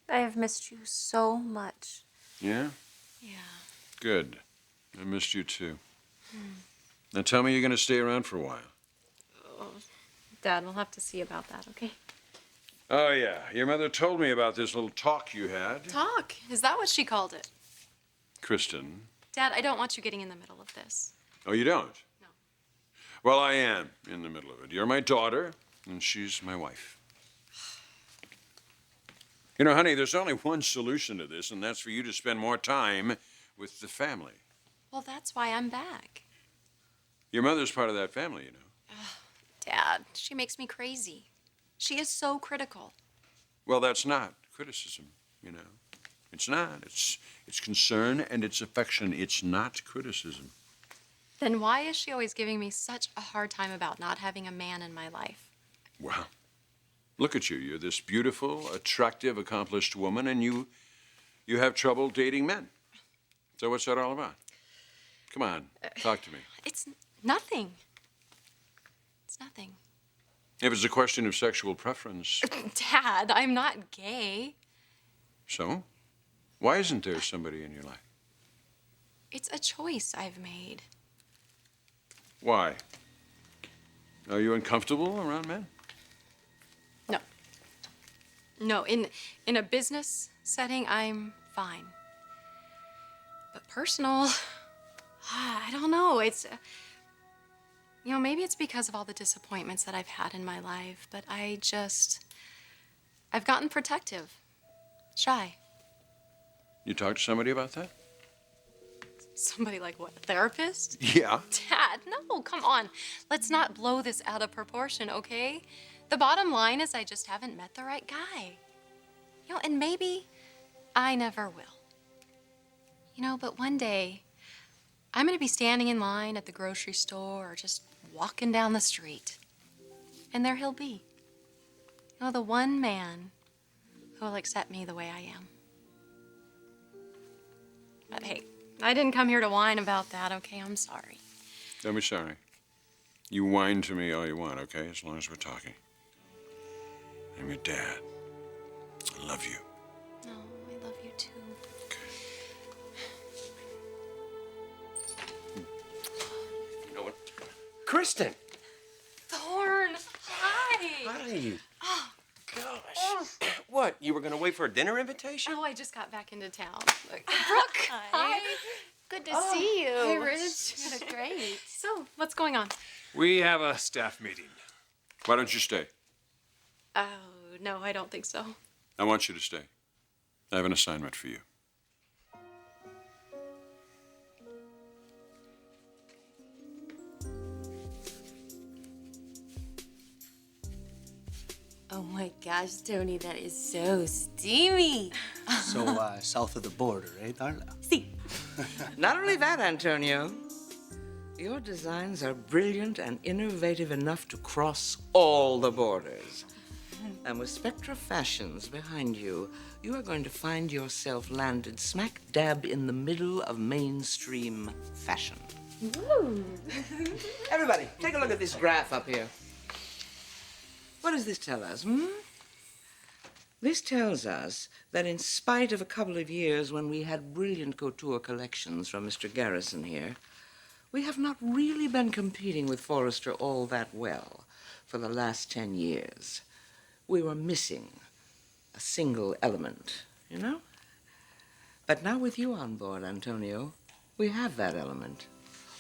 I have missed you so much. Yeah? Yeah. Good. I missed you too. Now tell me you're going to stay around for a while. Oh, Dad, we'll have to see about that, okay? Oh, yeah. Your mother told me about this little talk you had. Talk? Is that what she called it? Kristen. Dad, I don't want you getting in the middle of this. Oh, you don't? No. Well, I am in the middle of it. You're my daughter, and she's my wife. You know, honey, there's only one solution to this, and that's for you to spend more time with the family. Well, that's why I'm back. Your mother's part of that family, you know. Dad, she makes me crazy. She is so critical. Well, that's not criticism, you know. It's not. It's concern and it's affection. It's not criticism. Then why is she always giving me such a hard time about not having a man in my life? Well, look at you. You're this beautiful, attractive, accomplished woman, and you have trouble dating men. So what's that all about? Come on, talk to me. It's nothing. It's nothing. If it's a question of sexual preference. Dad, I'm not gay. So? Why isn't there somebody in your life? It's a choice I've made. Why? Are you uncomfortable around men? No. No, in a business setting, I'm fine. But personal, I don't know. It's, you know, maybe it's because of all the disappointments that I've had in my life, but I've gotten protective, shy. You talked to somebody about that? Somebody like what, a therapist? Yeah. Dad, no, come on. Let's not blow this out of proportion, okay? The bottom line is I just haven't met the right guy. You know, and maybe I never will. You know, but one day, I'm gonna be standing in line at the grocery store or just walking down the street. And there he'll be. You know, the one man who will accept me the way I am. But hey, I didn't come here to whine about that, okay? I'm sorry. Don't be sorry. You whine to me all you want, okay? As long as we're talking. I'm your dad. I love you. No, I love you too. You know what? Kristen! Thorne, hi! Hi. Oh, Gosh. What, you were gonna wait for a dinner invitation? oh, I just got back into town. Brooke, hi. Good to see you. Hey, Rich. Great. So, what's going on? We have a staff meeting. Why don't you stay? Oh, no, I don't think so. I want you to stay. I have an assignment for you. Oh my gosh, Tony, that is so steamy. So, south of the border, eh, Darla? See. Not only that, Antonio, your designs are brilliant and innovative enough to cross all the borders. And with Spectra Fashions behind you, you are going to find yourself landed smack dab in the middle of mainstream fashion. Woo. Everybody, take a look at this graph up here. What does this tell us, This tells us that in spite of a couple of years when we had brilliant couture collections from Mr. Garrison here, we have not really been competing with Forrester all that well for the last 10 years. We were missing a single element, you know? But now with you on board, Antonio, we have that element.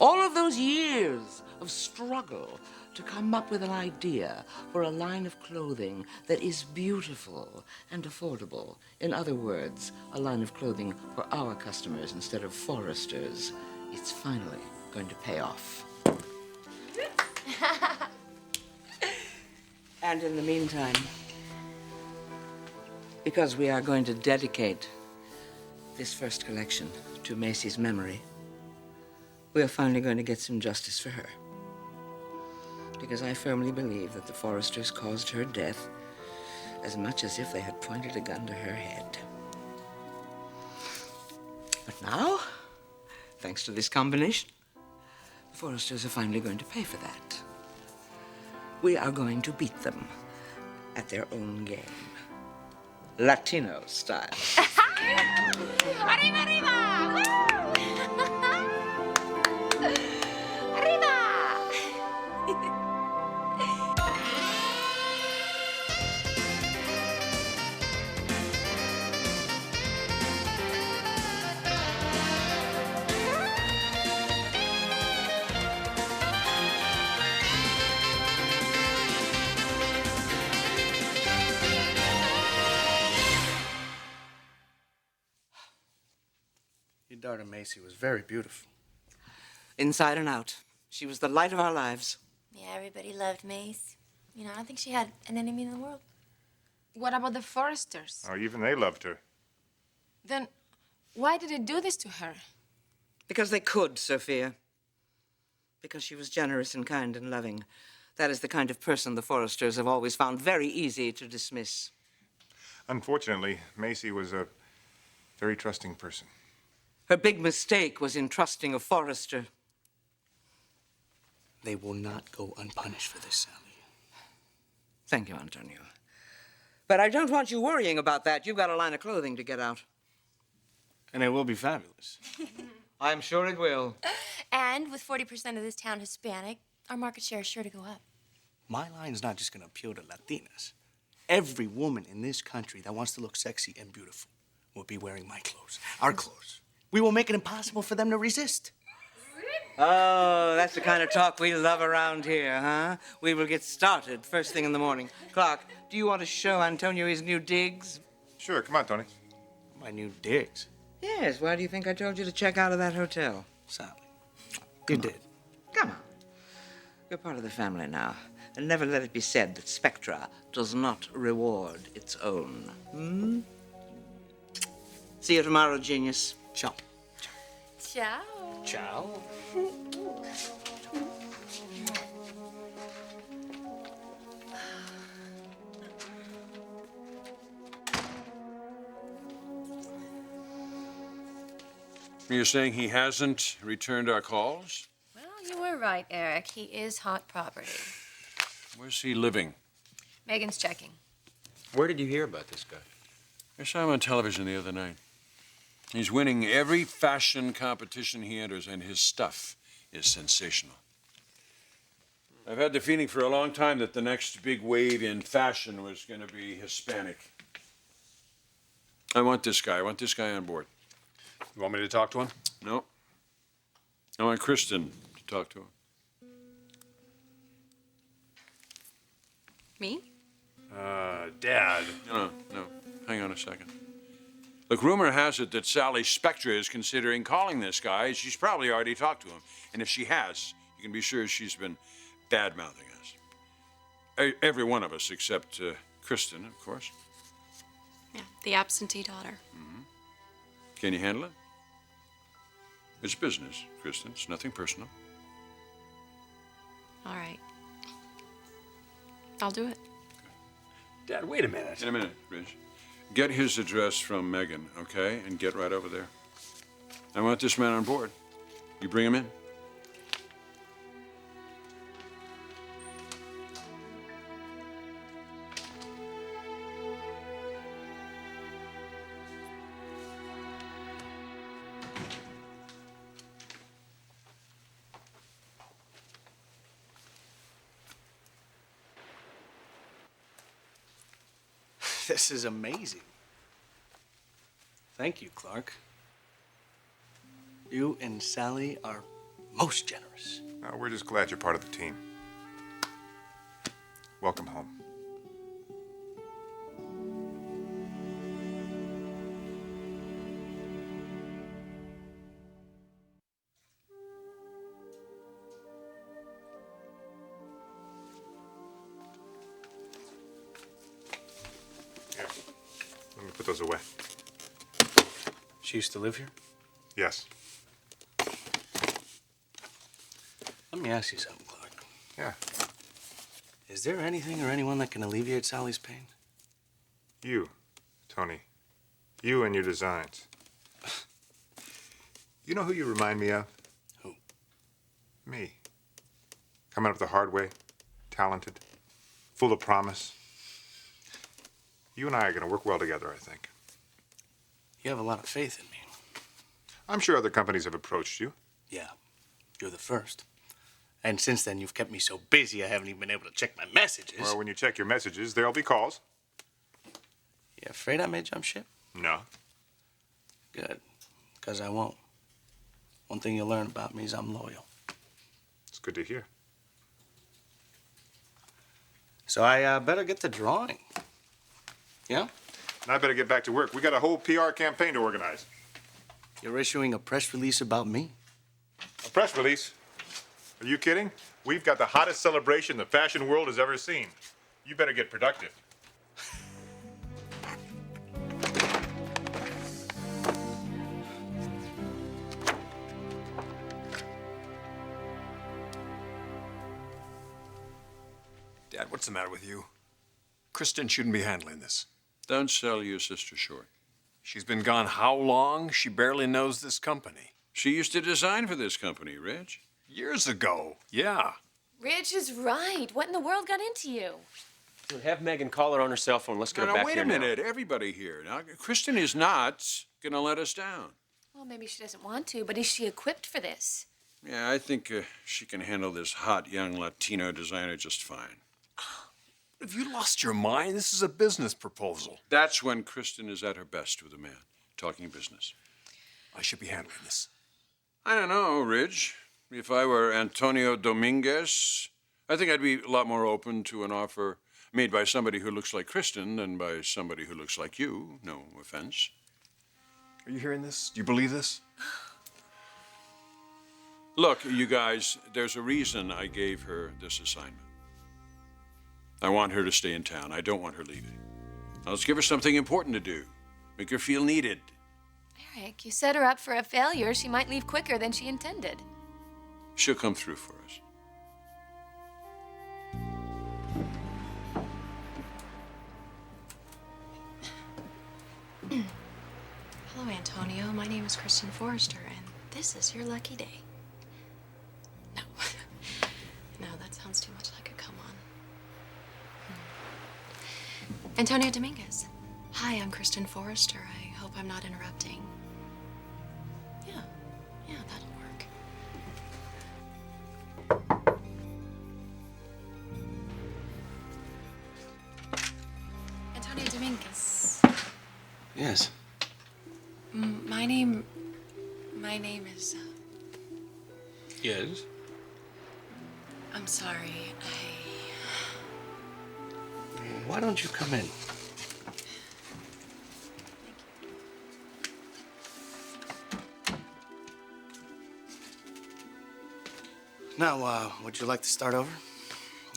All of those years of struggle to come up with an idea for a line of clothing that is beautiful and affordable. In other words, a line of clothing for our customers instead of Forresters. It's finally going to pay off. And in the meantime, because we are going to dedicate this first collection to Macy's memory, we are finally going to get some justice for her. Because I firmly believe that the Forresters caused her death as much as if they had pointed a gun to her head. But now, thanks to this combination, the Forresters are finally going to pay for that. We are going to beat them at their own game. Latino style. Arriba, arriba! Woo! Arriba! Your daughter Macy was very beautiful. Inside and out. She was the light of our lives. Yeah, everybody loved Mace. You know, I don't think she had an enemy in the world. What about the Forresters? Oh, even they loved her. Then why did they do this to her? Because they could, Sophia. Because she was generous and kind and loving. That is the kind of person the Forresters have always found very easy to dismiss. Unfortunately, Macy was a very trusting person. Her big mistake was in trusting a Forrester. They will not go unpunished for this, Sally. Thank you, Antonio. But I don't want you worrying about that. You've got a line of clothing to get out. And it will be fabulous. I'm sure it will. And with 40% of this town Hispanic, our market share is sure to go up. My line's not just gonna appeal to Latinas. Every woman in this country that wants to look sexy and beautiful will be wearing my clothes, our clothes. We will make it impossible for them to resist. Oh, that's the kind of talk we love around here, huh? We will get started first thing in the morning. Clark, do you want to show Antonio his new digs? Sure, come on, Tony. My new digs. Yes, why do you think I told you to check out of that hotel? Sally, you did. Come on. You're part of the family now. And never let it be said that Spectra does not reward its own. Hmm? See you tomorrow, genius. Ciao. Ciao. Ciao. You're saying he hasn't returned our calls? Well, you were right, Eric. He is hot property. Where's he living? Megan's checking. Where did you hear about this guy? I saw him on television the other night. He's winning every fashion competition he enters, and his stuff is sensational. I've had the feeling for a long time that the next big wave in fashion was going to be Hispanic. I want this guy. I want this guy on board. You want me to talk to him? No. I want Kristen to talk to him. Me? Dad. No. Hang on a second. Look, rumor has it that Sally Spectra is considering calling this guy. She's probably already talked to him. And if she has, you can be sure she's been bad-mouthing us. Every one of us except Kristen, of course. Yeah, the absentee daughter. Can you handle it? It's business, Kristen. It's nothing personal. All right. I'll do it. Dad, wait a minute. In a minute, Rich. Get his address from Megan, okay? And get right over there. I want this man on board. You bring him in. This is amazing. Thank you, Clark. You and Sally are most generous. We're just glad you're part of the team. Welcome home. Here, let me put those away. She used to live here? Yes. Let me ask you something, Clark. Yeah. Is there anything or anyone that can alleviate Sally's pain? You, Tony. You and your designs. You know who you remind me of? Who? Me. Coming up the hard way, talented, full of promise. You and I are going to work well together, I think. You have a lot of faith in me. I'm sure other companies have approached you. Yeah, you're the first. And since then, you've kept me so busy, I haven't even been able to check my messages. Well, when you check your messages, there'll be calls. You afraid I may jump ship? No. Good, because I won't. One thing you'll learn about me is I'm loyal. It's good to hear. So I better get to drawing. Yeah? And I better get back to work. We got a whole PR campaign to organize. You're issuing a press release about me? A press release? Are you kidding? We've got the hottest celebration the fashion world has ever seen. You better get productive. Dad, what's the matter with you? Kristen shouldn't be handling this. Don't sell your sister short. She's been gone how long? She barely knows this company. She used to design for this company, Rich. Years ago, yeah. Rich is right. What in the world got into you? Have Megan call her on her cell phone. Let's get her Now, back wait here a minute. Everybody here. Now, Kristen is not going to let us down. Well, maybe she doesn't want to, but is she equipped for this? Yeah, I think she can handle this hot young Latino designer just fine. Have you lost your mind? This is a business proposal. That's when Kristen is at her best with a man, talking business. I should be handling this. I don't know, Ridge. If I were Antonio Dominguez, I think I'd be a lot more open to an offer made by somebody who looks like Kristen than by somebody who looks like you. No offense. Are you hearing this? Do you believe this? Look, you guys, there's a reason I gave her this assignment. I want her to stay in town. I don't want her leaving. Now, let's give her something important to do. Make her feel needed. Eric, you set her up for a failure. She might leave quicker than she intended. She'll come through for us. Hello, Antonio. My name is Kristen Forrester, and this is your lucky day. No. No, that sounds too much like a come on. Antonio Dominguez. Hi, I'm Kristen Forrester. I hope I'm not interrupting. Yeah, that'll work. Antonio Dominguez. Yes. My name is, Yes? I'm sorry. Why don't you come in? Now, would you like to start over?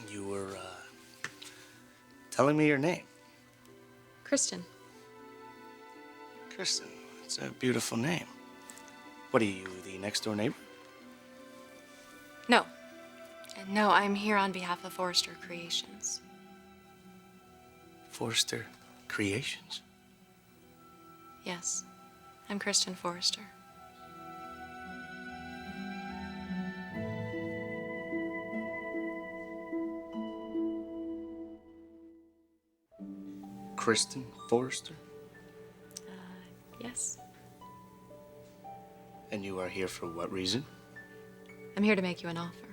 You were, telling me your name. Kristen. Kristen. It's a beautiful name. What are you, the next-door neighbor? No. No, I'm here on behalf of Forrester Creations. Forrester Creations? Yes, I'm Kristen Forrester. Kristen Forrester? Yes. And you are here for what reason? I'm here to make you an offer.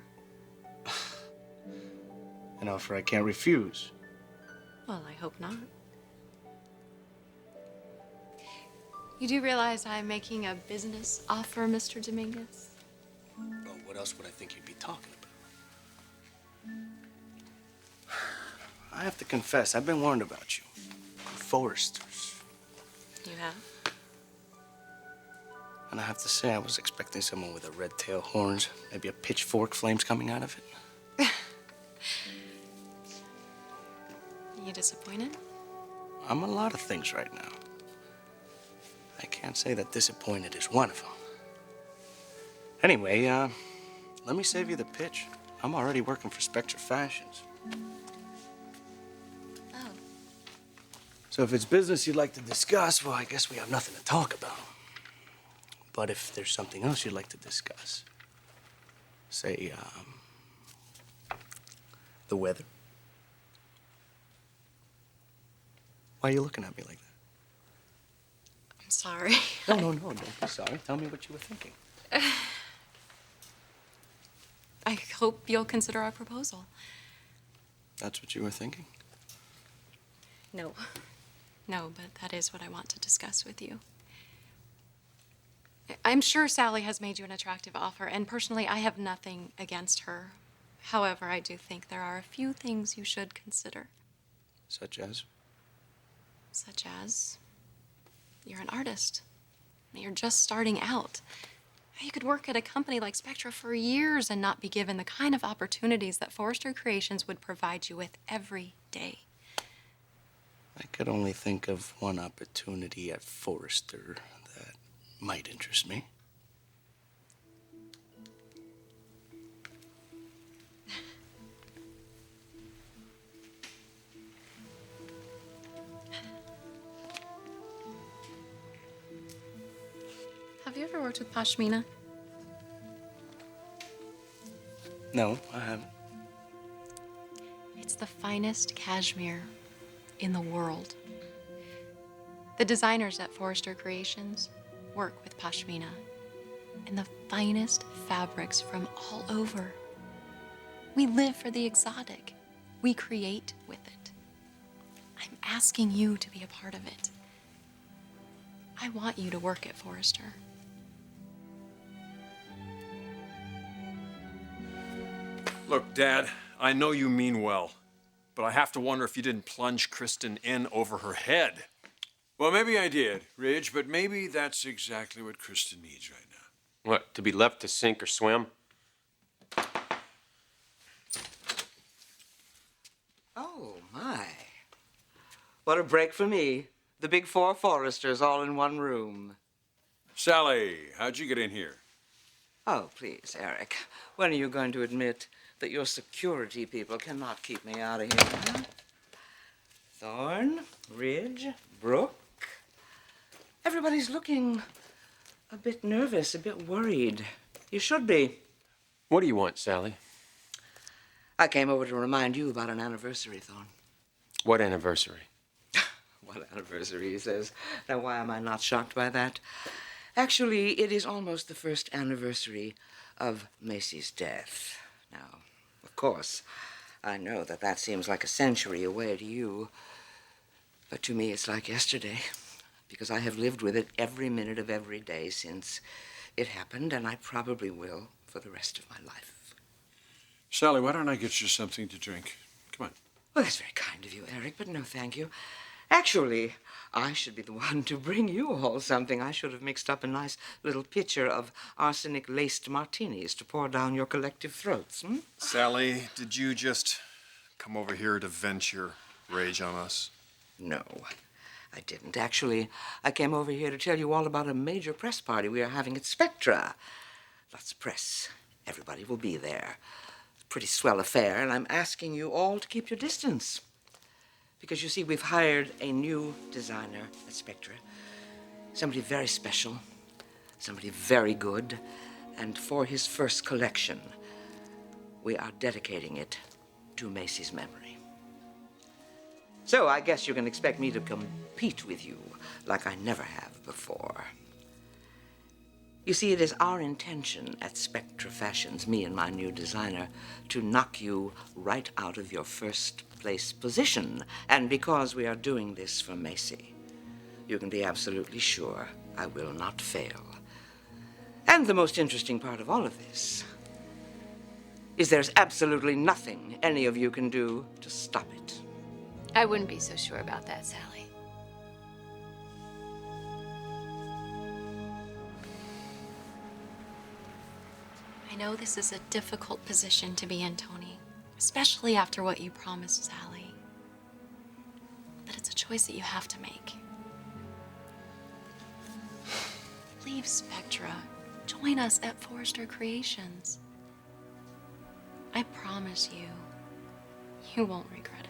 An offer I can't refuse. Well, I hope not. You do realize I'm making a business offer, Mr. Dominguez? Well, what else would I think you'd be talking about? I have to confess, I've been warned about you. Forresters. You have? And I have to say, I was expecting someone with a red tail, horns, maybe a pitchfork, flames coming out of it. You disappointed? I'm a lot of things right now. I can't say that disappointed is one of them. Anyway, let me save you the pitch. I'm already working for Spectra Fashions. Oh. So if it's business you'd like to discuss, well, I guess we have nothing to talk about. But if there's something else you'd like to discuss, say, the weather. Why are you looking at me like that? I'm sorry. No, don't be sorry. Tell me what you were thinking. I hope you'll consider our proposal. That's what you were thinking? No. No, but that is what I want to discuss with you. I'm sure Sally has made you an attractive offer, and personally, I have nothing against her. However, I do think there are a few things you should consider. Such as? Such as, you're an artist. You're just starting out. You could work at a company like Spectra for years and not be given the kind of opportunities that Forrester Creations would provide you with every day. I could only think of one opportunity at Forrester that might interest me. Have you ever worked with pashmina? No, I haven't. It's the finest cashmere in the world. The designers at Forrester Creations work with pashmina and the finest fabrics from all over. We live for the exotic. We create with it. I'm asking you to be a part of it. I want you to work at Forrester. Look, Dad, I know you mean well, but I have to wonder if you didn't plunge Kristen in over her head. Well, maybe I did, Ridge, but maybe that's exactly what Kristen needs right now. What, to be left to sink or swim? Oh, my. What a break for me. The big four Forresters all in one room. Sally, how'd you get in here? Oh, please, Eric. When are you going to admit that your security people cannot keep me out of here, huh? Thorne, Ridge, Brooke. Everybody's looking a bit nervous, a bit worried. You should be. What do you want, Sally? I came over to remind you about an anniversary, Thorne. What anniversary? What anniversary, he says. Now, why am I not shocked by that? Actually, it is almost the first anniversary of Macy's death. Now, of course, I know that that seems like a century away to you, but to me it's like yesterday, because I have lived with it every minute of every day since it happened, and I probably will for the rest of my life. Sally, why don't I get you something to drink? Come on. Well, that's very kind of you, Eric, but no thank you. Actually, I should be the one to bring you all something. I should have mixed up a nice little pitcher of arsenic-laced martinis to pour down your collective throats, hmm? Sally, did you just come over here to vent your rage on us? No, I didn't. Actually, I came over here to tell you all about a major press party we are having at Spectra. Lots of press. Everybody will be there. It's a pretty swell affair, and I'm asking you all to keep your distance. Because, you see, we've hired a new designer at Spectra. Somebody very special, somebody very good, and for his first collection, we are dedicating it to Macy's memory. So I guess you can expect me to compete with you like I never have before. You see, it is our intention at Spectra Fashions, me and my new designer, to knock you right out of your first place position. And because we are doing this for Macy, you can be absolutely sure I will not fail. And the most interesting part of all of this is there's absolutely nothing any of you can do to stop it. I wouldn't be so sure about that, Sally. I know this is a difficult position to be in, Tony, especially after what you promised Sally. But it's a choice that you have to make. Leave Spectra. Join us at Forrester Creations. I promise you, you won't regret it.